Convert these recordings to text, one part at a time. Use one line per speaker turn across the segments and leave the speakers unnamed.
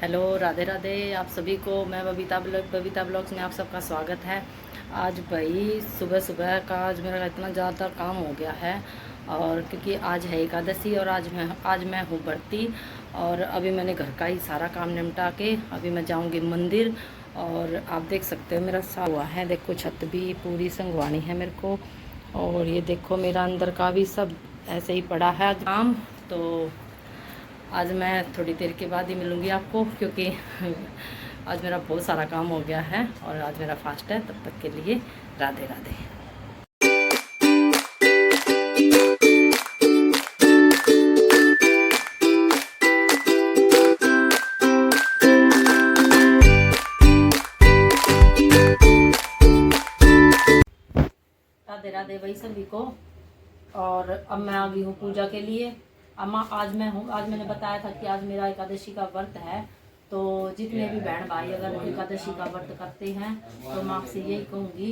Hello, Radhe Radhe आप सभी को। मैं बबीता ब्लॉग्स में आप सबका स्वागत है। आज भाई सुबह सुबह का आज मेरा इतना ज़्यादा काम हो गया है, और क्योंकि आज है एकादशी और आज मैं हूँ व्रती। और अभी मैंने घर का ही सारा काम निपटा के अभी मैं जाऊँगी मंदिर। और आप देख सकते हो मेरा सा हुआ है, देखो छत भी पूरी संगवानी है मेरे को। और ये देखो मेरा अंदर का भी सब ऐसे ही पड़ा है काम। तो आज मैं थोड़ी देर के बाद ही मिलूँगी आपको, क्योंकि आज मेरा बहुत सारा काम हो गया है और आज मेरा फास्ट है। तब तक के लिए राधे राधे। राधे राधे भाई सभी को। और अब मैं आ गई हूँ पूजा के लिए। अम्मा आज मैंने बताया था कि आज मेरा एकादशी का व्रत है। तो जितने भी बहन भाई अगर एकादशी का व्रत करते हैं तो मैं आपसे यही कहूँगी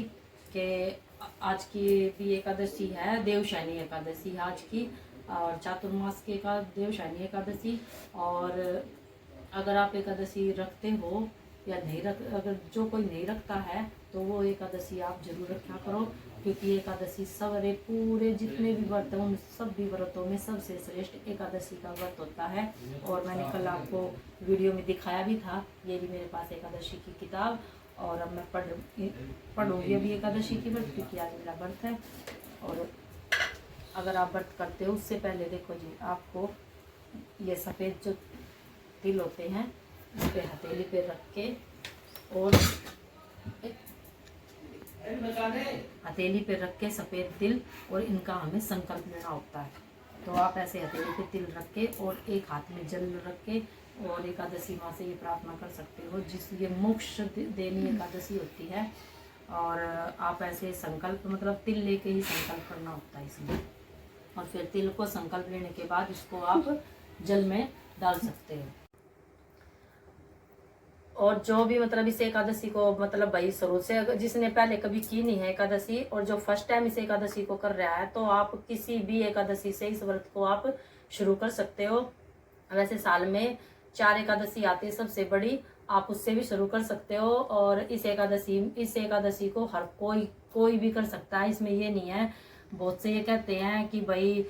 कि आज की भी एकादशी है, देवशयनी एकादशी है आज की, और चातुर्मास के का देवशयनी एकादशी। और अगर आप एकादशी रखते हो या नहीं रख, अगर जो कोई नहीं रखता है तो वो एकादशी आप जरूर रखा करो, क्योंकि एकादशी सवरे पूरे जितने भी व्रत हैं उन सब भी व्रतों में सबसे श्रेष्ठ एकादशी का व्रत होता है। और मैंने कल आपको वीडियो में दिखाया भी था, ये भी मेरे पास एकादशी की किताब। और अब मैं पढ़ूंगी अभी एकादशी की व्रत, क्योंकि आज मेरा व्रत है। और अगर आप व्रत करते हो उससे पहले देखो जी, आपको ये सफ़ेद जो तिल होते हैं इस पे हथेली पे रख के, और हथेली पे रख के सफ़ेद तिल, और इनका हमें संकल्प लेना होता है। तो आप ऐसे हथेली पे तिल रख के और एक हाथ में जल रख के और एकादशी माँ से ये प्रार्थना कर सकते हो, जिस ये मोक्ष देनी एकादशी होती है। और आप ऐसे संकल्प मतलब तिल लेके ही संकल्प करना होता है इसमें। और फिर तिल को संकल्प लेने के बाद इसको आप जल में डाल सकते हो। और जो भी मतलब इस एकादशी को मतलब भाई शुरू से जिसने पहले कभी की नहीं है एकादशी, और जो फर्स्ट टाइम इस एकादशी को कर रहा है, तो आप किसी भी एकादशी से इस व्रत को आप शुरू कर सकते हो। वैसे साल में 4 एकादशी आती है सबसे बड़ी, आप उससे भी शुरू कर सकते हो। और इस एकादशी को हर कोई भी कर सकता है, इसमें ये नहीं है। बहुत से ये कहते हैं कि भाई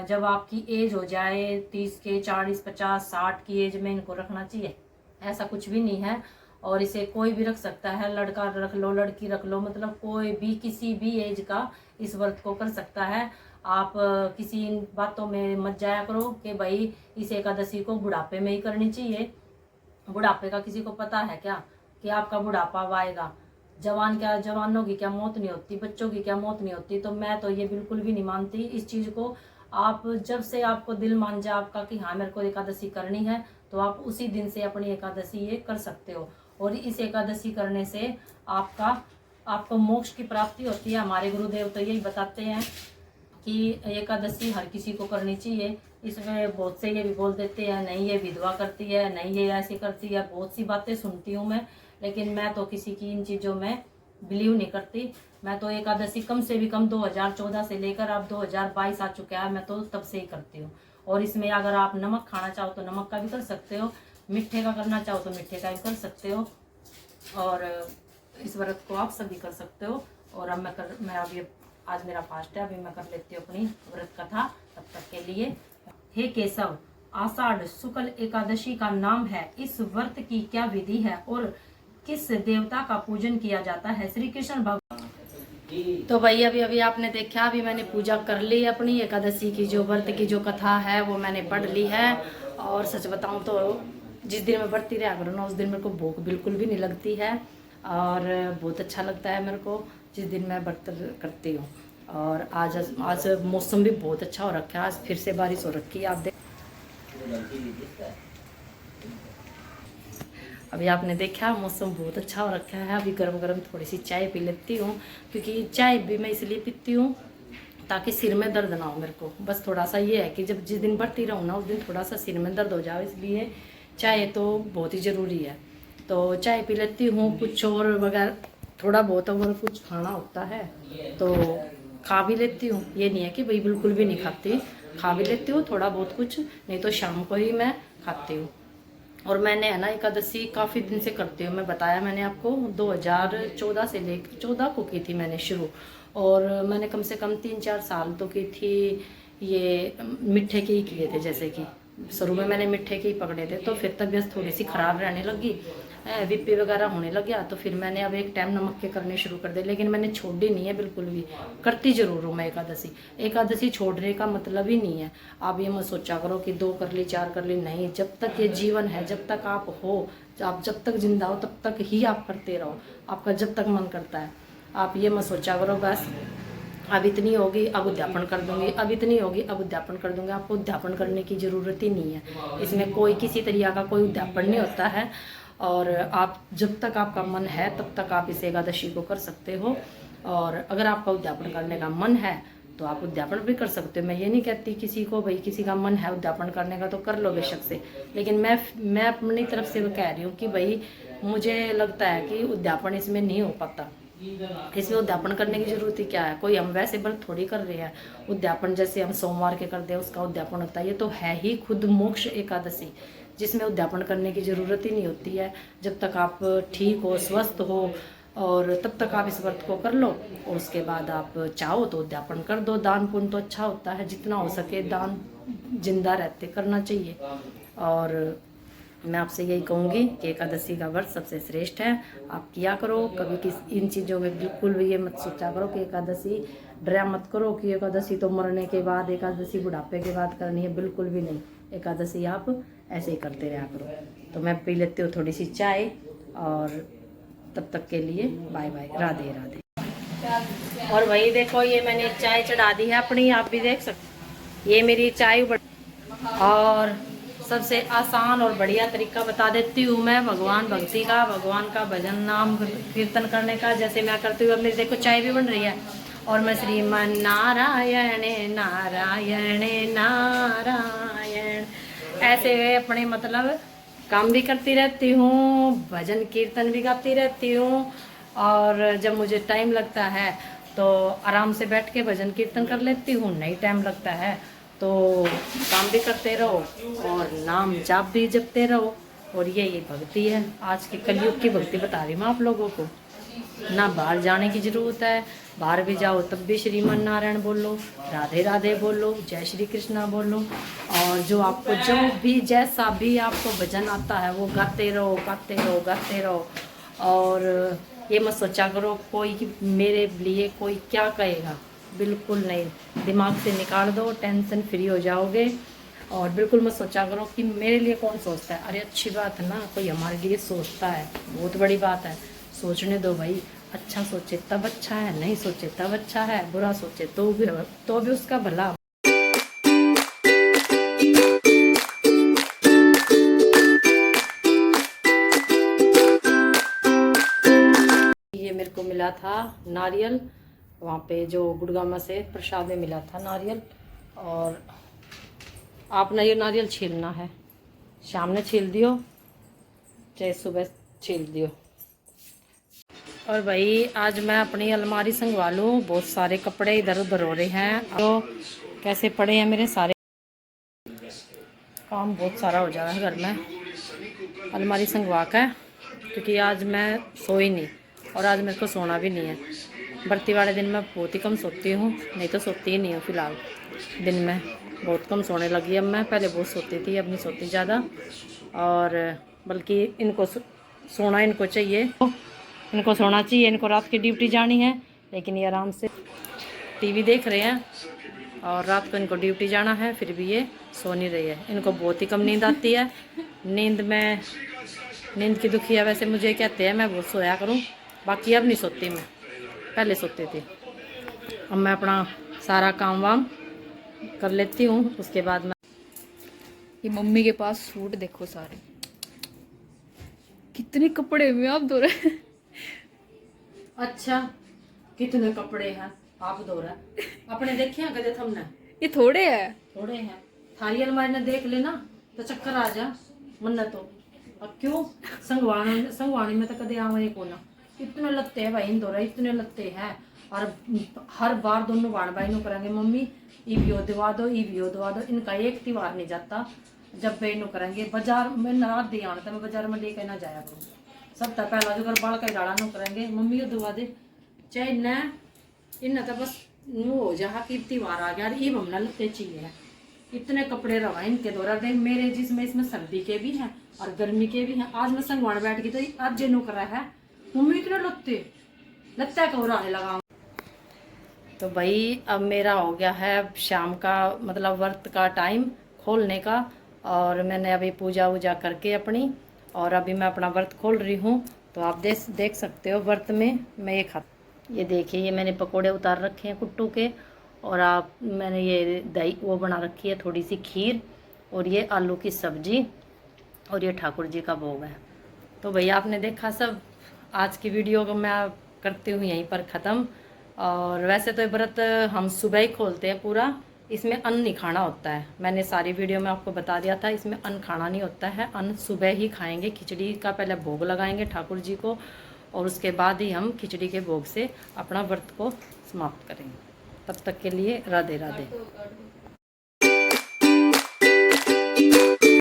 जब आपकी एज हो जाए 30 के 40 50 60 की एज में इनको रखना चाहिए, ऐसा कुछ भी नहीं है। और इसे कोई भी रख सकता है, लड़का रख लो लड़की रख लो, मतलब कोई भी किसी भी एज का इस व्रत को कर सकता है। आप किसी इन बातों में मत जाया करो कि भाई इस एकादशी को बुढ़ापे में ही करनी चाहिए। बुढ़ापे का किसी को पता है क्या कि आपका बुढ़ापा आएगा? जवानों की क्या मौत नहीं होती, बच्चों की क्या मौत नहीं होती। तो मैं तो ये बिल्कुल भी नहीं मानती इस चीज को। आप जब से आपको दिल मान जाए आपका कि हाँ मेरे को एकादशी करनी है, तो आप उसी दिन से अपनी एकादशी ये कर सकते हो। और इस एकादशी करने से आपको मोक्ष की प्राप्ति होती है। हमारे गुरुदेव तो यही बताते हैं कि एकादशी हर किसी को करनी चाहिए। इसमें बहुत से ये भी बोल देते हैं नहीं ये विधवा करती है, नहीं ये ऐसे करती है, बहुत सी बातें सुनती हूँ मैं। लेकिन मैं तो किसी की इन चीज़ों में बिलीव नहीं करती। मैं तो एकादशी कम से भी कम 2014 से लेकर अब 2022 आ चुका है, मैं तो तब से ही करती हूँ। और इसमें अगर आप नमक खाना चाहो तो नमक का भी कर सकते हो, मीठे का करना चाहो तो मीठे का भी कर सकते हो। और इस व्रत को आप सभी कर सकते हो। और अब मैं अभी आज मेरा फास्ट है, अभी मैं कर लेती हूँ अपनी व्रत कथा। तब तक के लिए हे केशव, आषाढ़ शुक्ल एकादशी का नाम है। इस व्रत की क्या विधि है और किस देवता का पूजन किया जाता है? श्री कृष्ण भगवान। तो भाई अभी आपने देखा, अभी मैंने पूजा कर ली अपनी एकादशी की, जो व्रत की जो कथा है वो मैंने पढ़ ली है। और सच बताऊं तो जिस दिन मैं व्रती रहा करूँ ना, उस दिन मेरे को भूख बिल्कुल भी नहीं लगती है, और बहुत अच्छा लगता है मेरे को जिस दिन मैं व्रत करती हूँ। और आज मौसम भी बहुत अच्छा हो रखा है, आज फिर से बारिश हो रखी है। आप देख अभी आपने देखा मौसम बहुत अच्छा हो रखा है। अभी गरम गरम थोड़ी सी चाय पी लेती हूँ, क्योंकि चाय भी मैं इसलिए पीती हूँ ताकि सिर में दर्द ना हो मेरे को। बस थोड़ा सा ये है कि जब जिस दिन बढ़ती रहूँ ना उस दिन थोड़ा सा सिर में दर्द हो जाए, इसलिए चाय तो बहुत ही ज़रूरी है। तो चाय पी लेती हूँ। कुछ और वगैरह थोड़ा बहुत अगर कुछ खाना होता है तो खा भी लेती हूँ। ये नहीं है कि भाई बिल्कुल भी नहीं खाती, खा भी लेती हूँ थोड़ा बहुत कुछ, नहीं तो शाम को ही मैं खाती हूँ। और मैंने है ना एकादशी काफ़ी दिन से करती हूँ, मैं बताया मैंने आपको 2014 से लेकर 14 को की थी मैंने शुरू। और मैंने कम से कम 3-4 साल तो की थी। ये मीठे के ही किए थे, जैसे कि शुरू में मैंने मीठे के ही पकड़े थे, तो फिर तबीयत थोड़ी सी ख़राब रहने लगी, बीपी वगैरह होने लग गया, तो फिर मैंने अब एक टाइम नमक के करने शुरू कर दिए। लेकिन मैंने छोड़ी नहीं है बिल्कुल भी, करती ज़रूर हूँ मैं एकादशी। एकादशी छोड़ने का मतलब ही नहीं है, आप ये मत सोचा करो कि 2 कर ली 4 कर ली, नहीं। जब तक ये जीवन है, जब तक आप हो, आप जब तक जिंदा हो तब तक ही आप करते रहो, आपका जब तक मन करता है। आप ये मत सोचा करो बस अब इतनी होगी अब उद्यापन कर दूंगी, अब इतनी होगी अब उद्यापन कर दूंगी। आपको उद्यापन करने की ज़रूरत ही नहीं है, इसमें कोई किसी तरीका का कोई उद्यापन नहीं होता है। और आप जब तक आपका मन है तब तक आप इस एकादशी को कर सकते हो। और अगर आपका उद्यापन करने का मन है तो आप उद्यापन भी कर सकते हो। मैं ये नहीं कहती किसी को भाई किसी का मन है उद्यापन करने का तो कर लो बेशक से, लेकिन मैं अपनी तरफ से वो कह रही हूँ कि भाई मुझे लगता है कि उद्यापन इसमें नहीं हो पाता। इसमें उद्यापन करने की जरूरत ही क्या है, कोई हम वैसे व्रत थोड़ी कर रहे हैं। उद्यापन जैसे हम सोमवार के करते हैं उसका उद्यापन होता है, ये तो है ही खुद मोक्ष एकादशी, जिसमें उद्यापन करने की ज़रूरत ही नहीं होती है। जब तक आप ठीक हो, स्वस्थ हो, और तब तक आप इस व्रत को कर लो। और उसके बाद आप चाहो तो उद्यापन कर दो। दान पुण्य तो अच्छा होता है, जितना हो सके दान जिंदा रहते करना चाहिए। और मैं आपसे यही कहूँगी कि एकादशी का व्रत सबसे श्रेष्ठ है, आप किया करो। कभी किस इन चीज़ों में बिल्कुल भी ये मत सोचा करो कि एकादशी डरा मत करो कि एकादशी तो मरने के बाद, एकादशी बुढ़ापे के बाद करनी है, बिल्कुल भी नहीं। एकादशी आप ऐसे ही करते रहा करो। तो मैं पी लेती हूँ थोड़ी सी चाय, और तब तक के लिए बाय बाय, राधे राधे। और वही देखो ये मैंने चाय चढ़ा दी है अपनी, आप भी देख सकते। ये मेरी चाय और सबसे आसान और बढ़िया तरीका बता देती हूँ मैं भगवान भक्ति का, भगवान का भजन नाम कीर्तन करने का, जैसे मैं करती हूँ। अब मेरी देखो चाय भी बन रही है और मैं श्रीमन नारायण नारायण नारायण ऐसे अपने मतलब काम भी करती रहती हूँ, भजन कीर्तन भी गाती रहती हूँ। और जब मुझे टाइम लगता है तो आराम से बैठ के भजन कीर्तन कर लेती हूँ, नहीं टाइम लगता है तो काम भी करते रहो और नाम जाप भी जपते रहो। और ये भक्ति है, आज के कलयुग की भक्ति बता रही हूँ आप लोगों को। ना बाहर जाने की जरूरत है, बाहर भी जाओ तब भी श्रीमन नारायण बोलो, राधे राधे बोलो, जय श्री कृष्णा बोलो। और जो आपको जो भी जैसा भी आपको भजन आता है वो गाते रहो गाते रहो गाते रहो। और ये मत सोचा करो कोई मेरे लिए कोई क्या कहेगा, बिल्कुल नहीं। दिमाग से निकाल दो, टेंशन फ्री हो जाओगे। और बिल्कुल मत सोचा करो कि मेरे लिए कौन सोचता है। अरे अच्छी बात है ना, कोई हमारे लिए सोचता है, बहुत बड़ी बात है। सोचने दो भाई, अच्छा सोचे तब अच्छा है, नहीं सोचे तब अच्छा है, बुरा सोचे तो भी उसका भला। ये मेरे को मिला था नारियल, वहाँ पे जो गुड़गामा से प्रसाद में मिला था नारियल। और आपने ये नारियल छीलना है, शाम ने छील दियो चाहे सुबह छील दियो। और भाई आज मैं अपनी अलमारी संगवा लूँ, बहुत सारे कपड़े इधर उधर हो रहे हैं, तो कैसे पड़े हैं मेरे सारे, काम बहुत सारा हो जा रहा है घर में। अलमारी संगवा कर, क्योंकि आज मैं सोई नहीं और आज मेरे को सोना भी नहीं है। भर्ती वाले दिन मैं बहुत ही कम सोती हूँ, नहीं तो सोती ही नहीं हूँ फिलहाल। दिन में बहुत कम सोने लगी अब मैं, पहले बहुत सोती थी अब नहीं सोती ज़्यादा। और बल्कि इनको सोना इनको चाहिए, इनको सोना चाहिए, इनको रात की ड्यूटी जानी है, लेकिन ये आराम से टीवी देख रहे हैं और रात को इनको ड्यूटी जाना है, फिर भी ये सो नहीं रही है। इनको बहुत ही कम नींद आती है, नींद की दुखी है वैसे मुझे कहते हैं, मैं बहुत सोया करूं, बाकी अब नहीं सोती मैं, पहले सोती थी। अब मैं अपना सारा काम वाम कर लेती हूँ, उसके बाद मैं
ये मम्मी के पास सूट देखो सारे, कितने कपड़े में आप धो रहे हैं।
अच्छा कितने कपड़े हैं आप धो रहे अपने, देखे हैं कदे हमने?
ये थोड़े हैं,
थोड़े हैं, थारी अलमारी ने देख लेना तो चक्कर आ जा मन तो। अब क्यों संगवानी में तो कदे आवे को ना, इतने लत्ते हैं भाई धो रहे, इतने लत्ते हैं। और हर बार दोनों बाण भाई नो करेंगे, मम्मी ई भी दवा दो, ई भी दवा दो। इनका एक त्योहार नहीं जाता जब बे नु करेंगे बाजार में ना दे आना तो मैं बाजार में लेके ना जाया करूँ सब तक पहला जो कर बाल का डाला नु करेंगे मम्मी को दुआ दे चाहे न इन तो बस नु हो जा कि त्योहार आ गया ये हमने लगते चाहिए इतने कपड़े रवा इनके द्वारा दे मेरे जिसमें इसमें सर्दी के भी हैं और गर्मी के भी हैं। आज मैं संगवान बैठ गई तो आज जे नु कर रहा है मम्मी इतने लत्ते को आने लगा। तो भाई अब मेरा हो गया है शाम का मतलब व्रत का टाइम खोलने का और मैंने अभी पूजा वूजा करके अपनी और अभी मैं अपना व्रत खोल रही हूँ। तो आप देख सकते हो व्रत में मैं ये देखिए ये मैंने पकोड़े उतार रखे हैं कुट्टू के और आप मैंने ये दही वो बना रखी है थोड़ी सी खीर और ये आलू की सब्जी और ये ठाकुर जी का भोग है। तो भैया आपने देखा सब आज की वीडियो को मैं करती हूँ यहीं पर ख़त्म। और वैसे तो ये व्रत हम सुबह ही खोलते हैं पूरा, इसमें अन्न नहीं खाना होता है। मैंने सारी वीडियो में आपको बता दिया था इसमें अन्न खाना नहीं होता है, अन्न सुबह ही खाएंगे। खिचड़ी का पहले भोग लगाएंगे ठाकुर जी को और उसके बाद ही हम खिचड़ी के भोग से अपना व्रत को समाप्त करेंगे। तब तक के लिए राधे राधे।